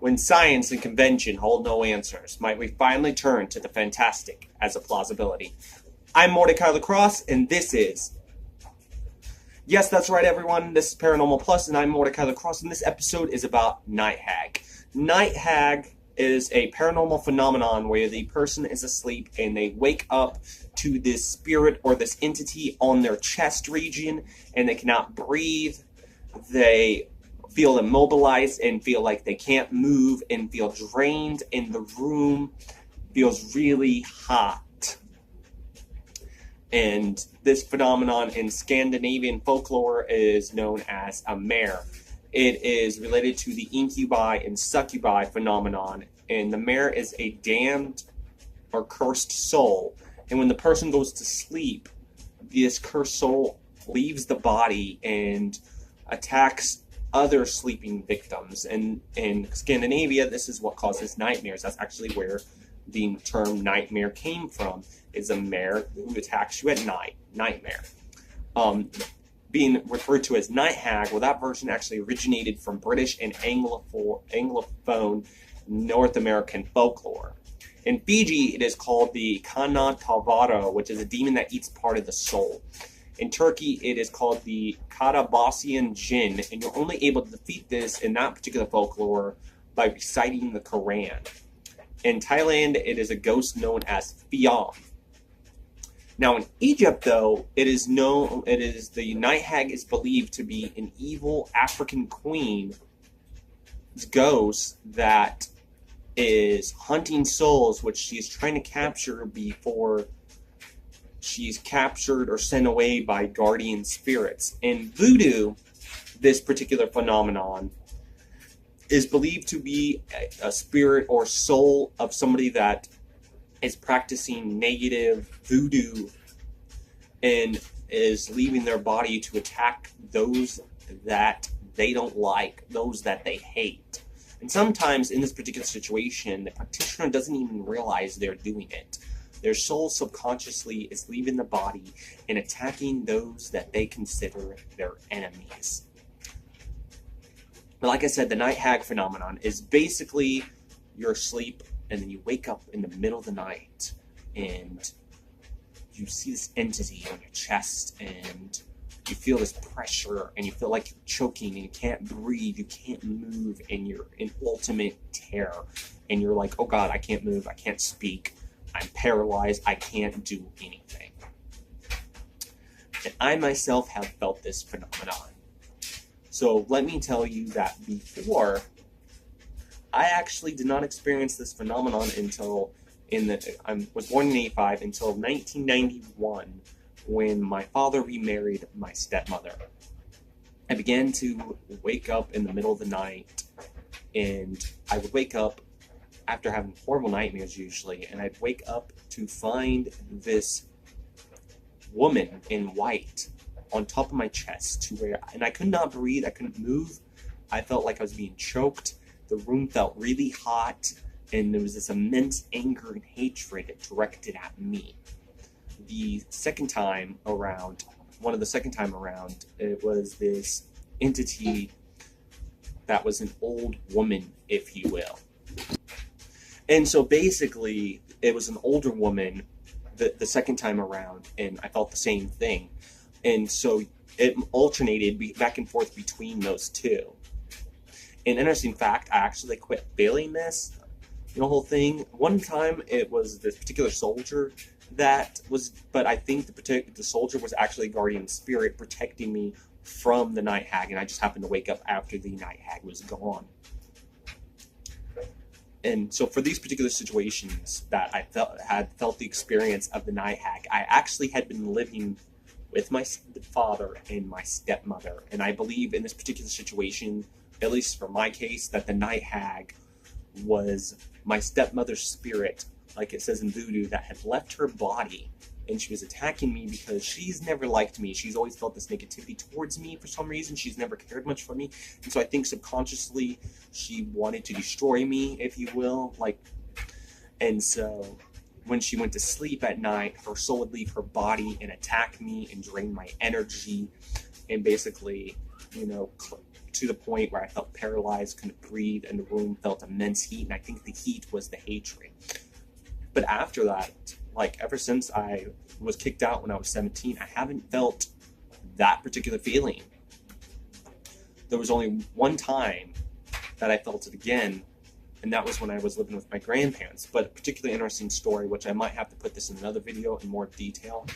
When science and convention hold no answers, might we finally turn to the fantastic as a plausibility? I'm Mortika Lacrosse, and this is... Yes, that's right, everyone. This is Paranormal Plus, and I'm Mortika Lacrosse, and this episode is about Night Hag. Night Hag is a paranormal phenomenon where the person is asleep and they wake up to this spirit or this entity on their chest region, and they cannot breathe. They feel immobilized and feel like they can't move and feel drained, and the room feels really hot. And this phenomenon in Scandinavian folklore is known as a mare. It is related to the incubi and succubi phenomenon, and the mare is a damned or cursed soul. And when the person goes to sleep, this cursed soul leaves the body and attacks other sleeping victims. And in Scandinavia, this is what causes nightmares. That's actually where the term nightmare came from, is a mare who attacks you at night. Nightmare. Being referred to as night hag, well, that version actually originated from British and Anglophone North American folklore. In Fiji, it is called the Kana Tavara, which is a demon that eats part of the soul. In Turkey, it is called the Katabasian Jinn, and you're only able to defeat this in that particular folklore by reciting the Quran. In Thailand, it is a ghost known as Fiam. Now, in Egypt, though, the night hag is believed to be an evil African queen's ghost that is hunting souls, which she is trying to capture before she's captured or sent away by guardian spirits. In voodoo, this particular phenomenon is believed to be a spirit or soul of somebody that is practicing negative voodoo and is leaving their body to attack those that they don't like, those that they hate. And sometimes in this particular situation, the practitioner doesn't even realize they're doing it. Their soul subconsciously is leaving the body and attacking those that they consider their enemies. But like I said, the night hag phenomenon is basically you're asleep and then you wake up in the middle of the night and you see this entity on your chest and you feel this pressure and you feel like you're choking and you can't breathe, you can't move, and you're in ultimate terror. And you're like, oh God, I can't move, I can't speak, I'm paralyzed, I can't do anything. And I myself have felt this phenomenon. So let me tell you that before, I actually did not experience this phenomenon until I was born in 85, until 1991, when my father remarried my stepmother. I began to wake up in the middle of the night, and I would wake up after having horrible nightmares usually, and I'd wake up to find this woman in white on top of my chest, and I could not breathe, I couldn't move, I felt like I was being choked, the room felt really hot, and there was this immense anger and hatred directed at me. The second time around, it was this entity that was an old woman, if you will. And so basically, it was an older woman the second time around, and I felt the same thing. And so it alternated back and forth between those two. An interesting fact, I actually quit feeling this, whole thing. One time, it was this particular soldier but I think the soldier was actually a guardian spirit protecting me from the night hag, and I just happened to wake up after the night hag was gone. And so for these particular situations that I had felt the experience of the night hag, I actually had been living with my father and my stepmother, and I believe in this particular situation, at least for my case, that the night hag was my stepmother's spirit, like it says in voodoo, that had left her body, and she was attacking me because she's never liked me. She's always felt this negativity towards me for some reason. She's never cared much for me, and so I think subconsciously she wanted to destroy me, if you will. And so when she went to sleep at night, her soul would leave her body and attack me and drain my energy, and basically, to the point where I felt paralyzed, couldn't breathe, and the room felt immense heat, and I think the heat was the hatred. But after that, like ever since I was kicked out when I was 17, I haven't felt that particular feeling. There was only one time that I felt it again, and that was when I was living with my grandparents. But a particularly interesting story, which I might have to put this in another video in more detail,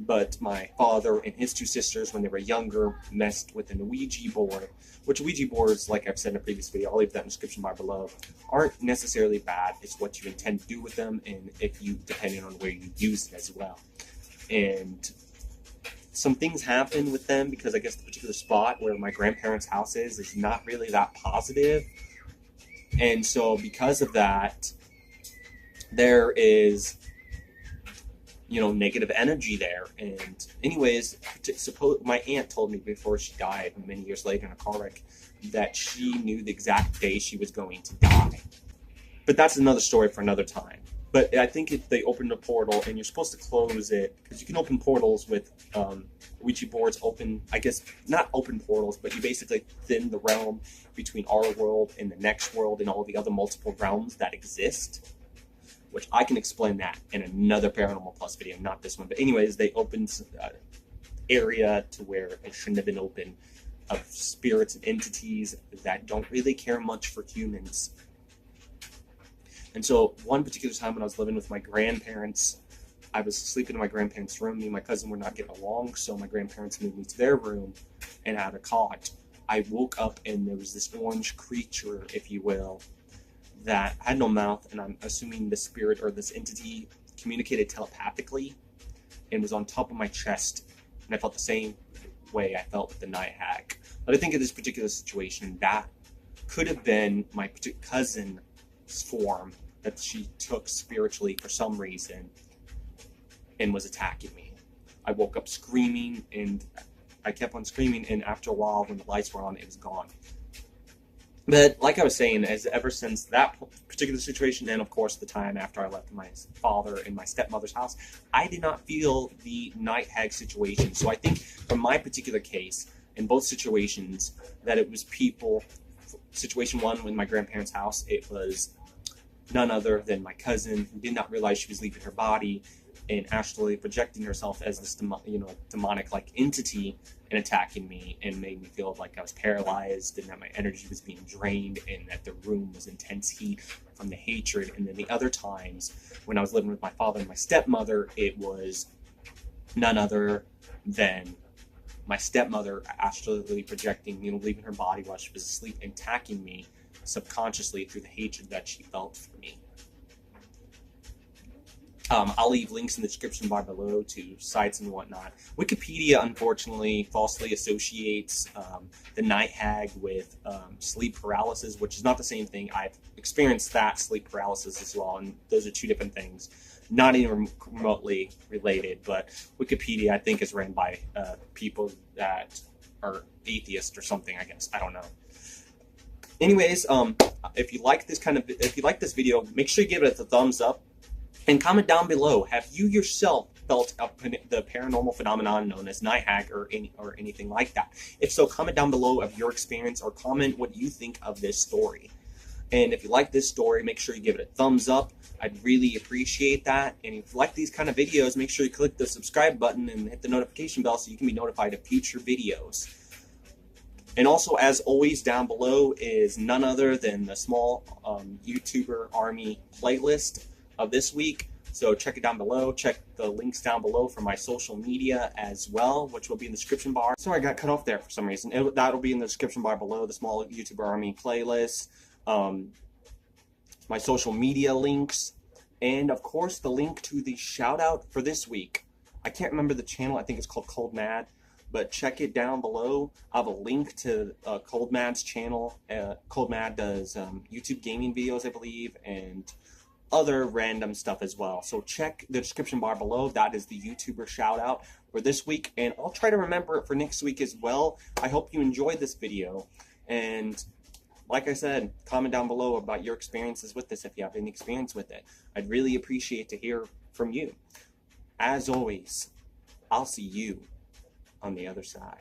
but my father and his two sisters, when they were younger, messed with an Ouija board, which Ouija boards, like I've said in a previous video, I'll leave that in the description bar below, aren't necessarily bad. It's what you intend to do with them, and if you, depending on where you use it as well. And some things happen with them because I guess the particular spot where my grandparents' house is not really that positive. And so because of that, there is, you know, negative energy there. And anyways, my aunt told me before she died many years later in a car wreck that she knew the exact day she was going to die. But that's another story for another time. But I think if they opened a portal, and you're supposed to close it, because you can open portals with Ouija boards, I guess, not open portals, but you basically thin the realm between our world and the next world and all the other multiple realms that exist, which I can explain that in another Paranormal Plus video, not this one. But anyways, they opened area to where it shouldn't have been open, of spirits and entities that don't really care much for humans. And so one particular time when I was living with my grandparents, I was sleeping in my grandparents' room. Me and my cousin were not getting along, so my grandparents moved me to their room and had a cot. I woke up and there was this orange creature, if you will, that had no mouth, and I'm assuming the spirit or this entity communicated telepathically and was on top of my chest. And I felt the same way I felt with the night hag. But I think in this particular situation, that could have been my cousin's form that she took spiritually for some reason and was attacking me. I woke up screaming, and I kept on screaming, and after a while, when the lights were on, it was gone. But like I was saying, ever since that particular situation, and of course the time after I left my father and my stepmother's house, I did not feel the night hag situation. So I think from my particular case, in both situations, that it was people. Situation one, in my grandparents' house, it was none other than my cousin, who did not realize she was leaving her body and astrally projecting herself as this demonic-like entity and attacking me, and made me feel like I was paralyzed and that my energy was being drained and that the room was intense heat from the hatred. And then the other times when I was living with my father and my stepmother, it was none other than my stepmother astrally projecting, leaving her body while she was asleep, attacking me subconsciously through the hatred that she felt for me. I'll leave links in the description bar below to sites and whatnot. Wikipedia, unfortunately, falsely associates the night hag with sleep paralysis, which is not the same thing. I've experienced that sleep paralysis as well, and those are two different things. Not even remotely related, but Wikipedia, I think, is ran by people that are atheists or something, I guess. I don't know. Anyways, if you like this video, make sure you give it a thumbs up and comment down below. Have you yourself felt the paranormal phenomenon known as night hag or anything like that? If so, comment down below of your experience, or comment what you think of this story. And if you like this story, make sure you give it a thumbs up. I'd really appreciate that. And if you like these kind of videos, make sure you click the subscribe button and hit the notification bell so you can be notified of future videos. And also, as always, down below is none other than the small YouTuber Army playlist of this week. So check it down below. Check the links down below for my social media as well, which will be in the description bar. Sorry, I got cut off there for some reason. That'll be in the description bar below, the small YouTuber Army playlist. My social media links, and of course the link to the shout out for this week. I can't remember the channel. I think it's called To Col Mad, but check it down below. I have a link to Col Mad's channel. Col Mad does YouTube gaming videos, I believe, and other random stuff as well. So check the description bar below. That is the YouTuber shout out for this week, and I'll try to remember it for next week as well. I hope you enjoyed this video, and like I said, comment down below about your experiences with this if you have any experience with it. I'd really appreciate to hear from you. As always, I'll see you on the other side.